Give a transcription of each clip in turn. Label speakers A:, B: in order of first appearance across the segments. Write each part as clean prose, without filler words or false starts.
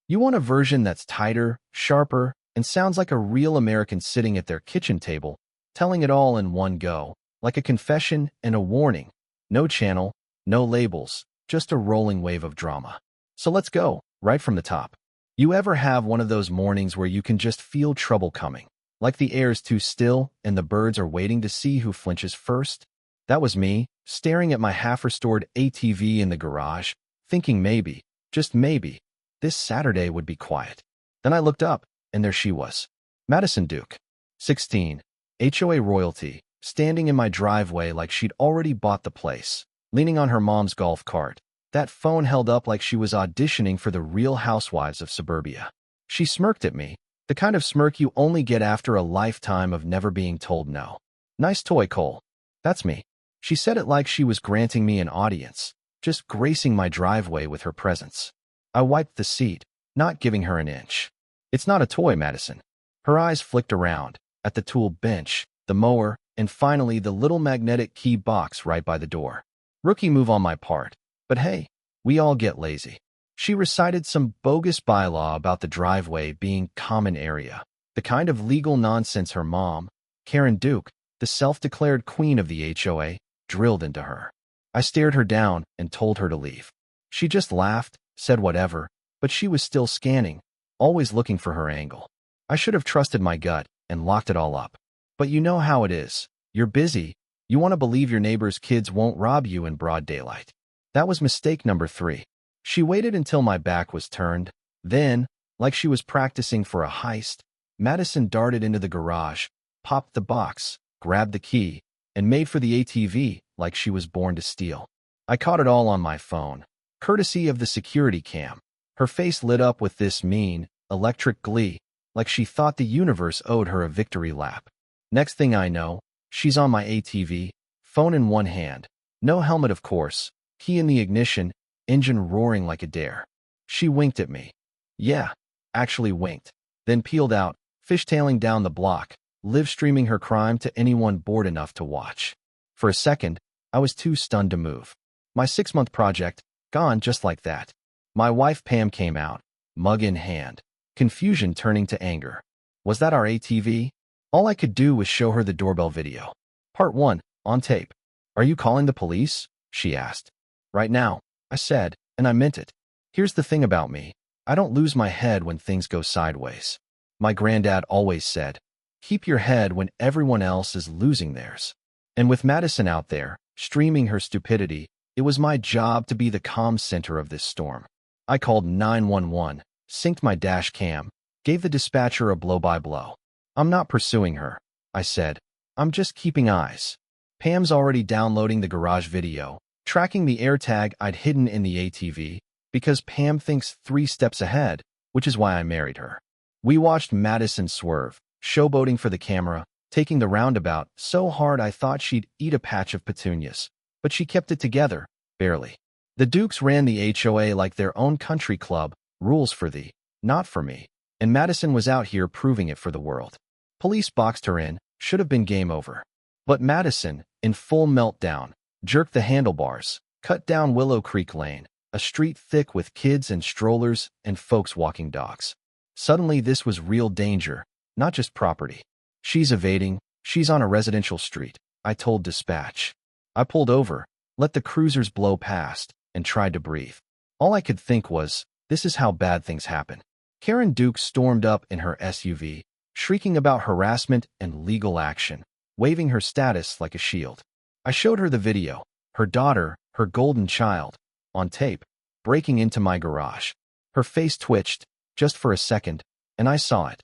A: You want a version that's tighter, sharper, and sounds like a real American sitting at their kitchen table, telling it all in one go, like a confession and a warning. No channel, no labels, just a rolling wave of drama. So let's go, right from the top. You ever have one of those mornings where you can just feel trouble coming? Like the air is too still and the birds are waiting to see who flinches first? That was me, staring at my half-restored ATV in the garage, thinking maybe, just maybe, this Saturday would be quiet. Then I looked up, and there she was. Madison Duke, 16, HOA royalty, standing in my driveway like she'd already bought the place, leaning on her mom's golf cart, that phone held up like she was auditioning for the Real Housewives of Suburbia. She smirked at me, the kind of smirk you only get after a lifetime of never being told no. Nice toy, Cole. That's me. She said it like she was granting me an audience, just gracing my driveway with her presence. I wiped the seat, not giving her an inch. It's not a toy, Madison. Her eyes flicked around, at the tool bench, the mower, and finally the little magnetic key box right by the door. Rookie move on my part, but hey, we all get lazy. She recited some bogus bylaw about the driveway being common area, the kind of legal nonsense her mom, Karen Duke, the self-declared queen of the HOA, drilled into her. I stared her down and told her to leave. She just laughed, said whatever, but she was still scanning, always looking for her angle. I should have trusted my gut and locked it all up. But you know how it is. You're busy. You want to believe your neighbor's kids won't rob you in broad daylight. That was mistake number 3. She waited until my back was turned. Then, like she was practicing for a heist, Madison darted into the garage, popped the box, grabbed the key, and made for the ATV like she was born to steal. I caught it all on my phone, courtesy of the security cam. Her face lit up with this mean, electric glee, like she thought the universe owed her a victory lap. Next thing I know, she's on my ATV, phone in one hand. No helmet, of course, key in the ignition, engine roaring like a dare. She winked at me. Yeah, actually winked. Then peeled out, fishtailing down the block, live-streaming her crime to anyone bored enough to watch. For a second, I was too stunned to move. My 6-month project, gone just like that. My wife Pam came out, mug in hand, confusion turning to anger. Was that our ATV? All I could do was show her the doorbell video. Part 1, on tape. Are you calling the police? She asked. Right now, I said, and I meant it. Here's the thing about me. I don't lose my head when things go sideways. My granddad always said, keep your head when everyone else is losing theirs. And with Madison out there, streaming her stupidity, it was my job to be the calm center of this storm. I called 911, synced my dash cam, gave the dispatcher a blow-by-blow. I'm not pursuing her, I said. I'm just keeping eyes. Pam's already downloading the garage video, tracking the AirTag I'd hidden in the ATV, because Pam thinks 3 steps ahead, which is why I married her. We watched Madison swerve, showboating for the camera, taking the roundabout so hard I thought she'd eat a patch of petunias. But she kept it together, barely. The Dukes ran the HOA like their own country club, rules for thee, not for me. And Madison was out here proving it for the world. Police boxed her in, should have been game over. But Madison, in full meltdown, jerked the handlebars, cut down Willow Creek Lane, a street thick with kids and strollers and folks walking dogs. Suddenly this was real danger, not just property. She's evading, she's on a residential street, I told dispatch. I pulled over, let the cruisers blow past, and tried to breathe. All I could think was, this is how bad things happen. Karen Duke stormed up in her SUV, shrieking about harassment and legal action, waving her status like a shield. I showed her the video, her daughter, her golden child, on tape, breaking into my garage. Her face twitched, just for a second, and I saw it.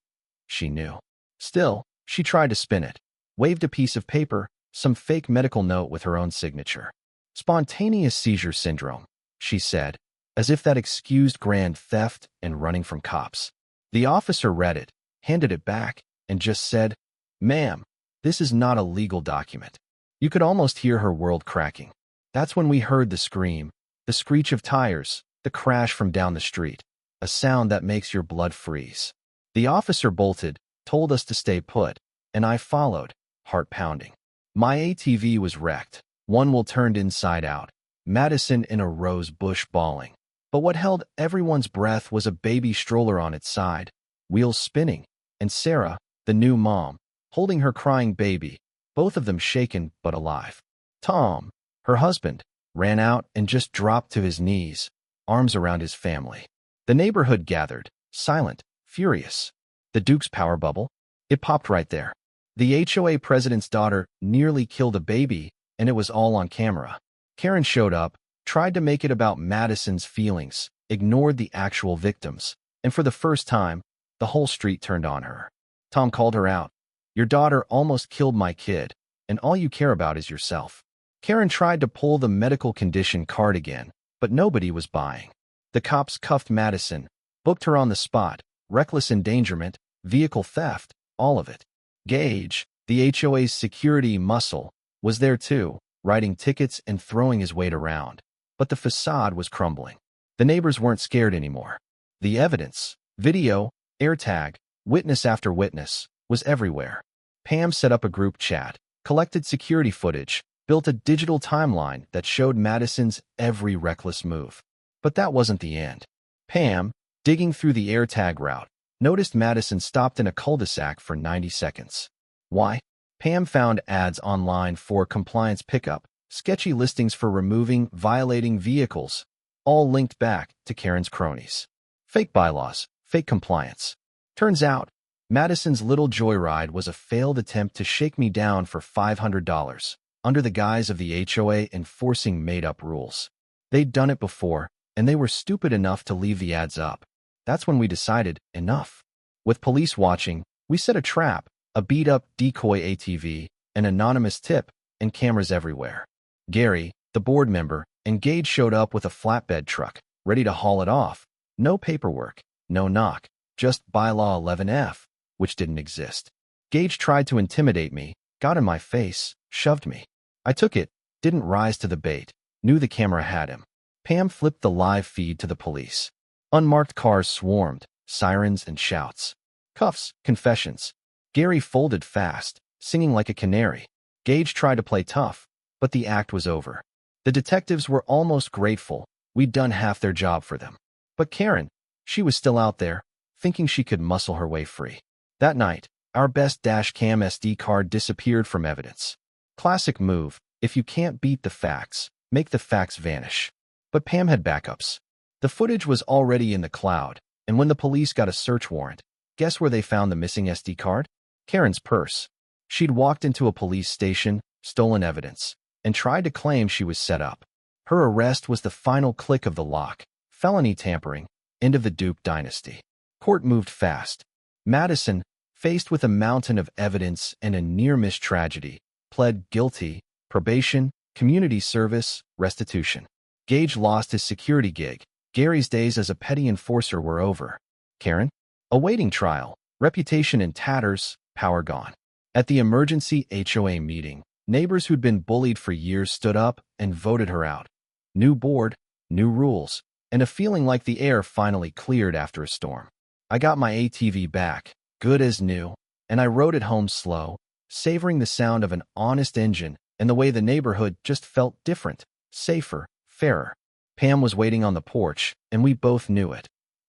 A: She knew. Still, she tried to spin it, waved a piece of paper, some fake medical note with her own signature. Spontaneous seizure syndrome, she said, as if that excused grand theft and running from cops. The officer read it, handed it back, and just said, "Ma'am, this is not a legal document." You could almost hear her world cracking. That's when we heard the scream, the screech of tires, the crash from down the street, a sound that makes your blood freeze. The officer bolted, told us to stay put, and I followed, heart pounding. My ATV was wrecked, one wheel turned inside out, Madison in a rose bush bawling. But what held everyone's breath was a baby stroller on its side, wheels spinning, and Sarah, the new mom, holding her crying baby, both of them shaken but alive. Tom, her husband, ran out and just dropped to his knees, arms around his family. The neighborhood gathered, silent, furious. The Duke's power bubble? It popped right there. The HOA president's daughter nearly killed a baby, and it was all on camera. Karen showed up, tried to make it about Madison's feelings, ignored the actual victims, and for the first time, the whole street turned on her. Tom called her out. Your daughter almost killed my kid, and all you care about is yourself. Karen tried to pull the medical condition card again, but nobody was buying. The cops cuffed Madison, booked her on the spot, reckless endangerment, vehicle theft, all of it. Gage, the HOA's security muscle, was there too, writing tickets and throwing his weight around. But the facade was crumbling. The neighbors weren't scared anymore. The evidence, video, AirTag, witness after witness, was everywhere. Pam set up a group chat, collected security footage, built a digital timeline that showed Madison's every reckless move. But that wasn't the end. Pam, digging through the AirTag route, noticed Madison stopped in a cul-de-sac for 90 seconds. Why? Pam found ads online for compliance pickup, sketchy listings for removing violating vehicles, all linked back to Karen's cronies. Fake bylaws, fake compliance. Turns out, Madison's little joyride was a failed attempt to shake me down for $500, under the guise of the HOA enforcing made-up rules. They'd done it before, and they were stupid enough to leave the ads up. That's when we decided, enough. With police watching, we set a trap, a beat-up decoy ATV, an anonymous tip, and cameras everywhere. Gary, the board member, and Gage showed up with a flatbed truck, ready to haul it off. No paperwork, no knock, just bylaw 11F, which didn't exist. Gage tried to intimidate me, got in my face, shoved me. I took it, didn't rise to the bait, knew the camera had him. Pam flipped the live feed to the police. Unmarked cars swarmed, sirens and shouts. Cuffs, confessions. Gary folded fast, singing like a canary. Gage tried to play tough, but the act was over. The detectives were almost grateful. We'd done half their job for them. But Karen, she was still out there, thinking she could muscle her way free. That night, our best dash cam SD card disappeared from evidence. Classic move, if you can't beat the facts, make the facts vanish. But Pam had backups. The footage was already in the cloud, and when the police got a search warrant, guess where they found the missing SD card? Karen's purse. She'd walked into a police station, stolen evidence, and tried to claim she was set up. Her arrest was the final click of the lock. Felony tampering, end of the Duke dynasty. Court moved fast. Madison, faced with a mountain of evidence and a near-miss tragedy, pled guilty, probation, community service, restitution. Gage lost his security gig. Gary's days as a petty enforcer were over. Karen? Awaiting trial, reputation in tatters, power gone. At the emergency HOA meeting, neighbors who'd been bullied for years stood up and voted her out. New board, new rules, and a feeling like the air finally cleared after a storm. I got my ATV back, good as new, and I rode it home slow, savoring the sound of an honest engine and the way the neighborhood just felt different, safer, fairer. Pam was waiting on the porch, and we both knew it.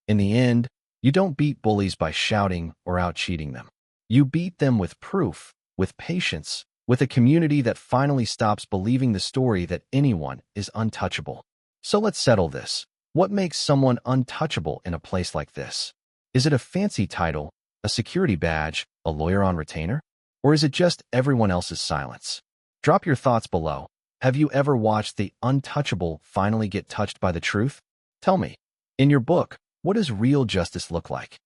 A: In the end, you don't beat bullies by shouting or out-cheating them. You beat them with proof, with patience, with a community that finally stops believing the story that anyone is untouchable. So let's settle this. What makes someone untouchable in a place like this? Is it a fancy title, a security badge, a lawyer on retainer? Or is it just everyone else's silence? Drop your thoughts below. Have you ever watched the untouchable finally get touched by the truth? Tell me, in your book, what does real justice look like?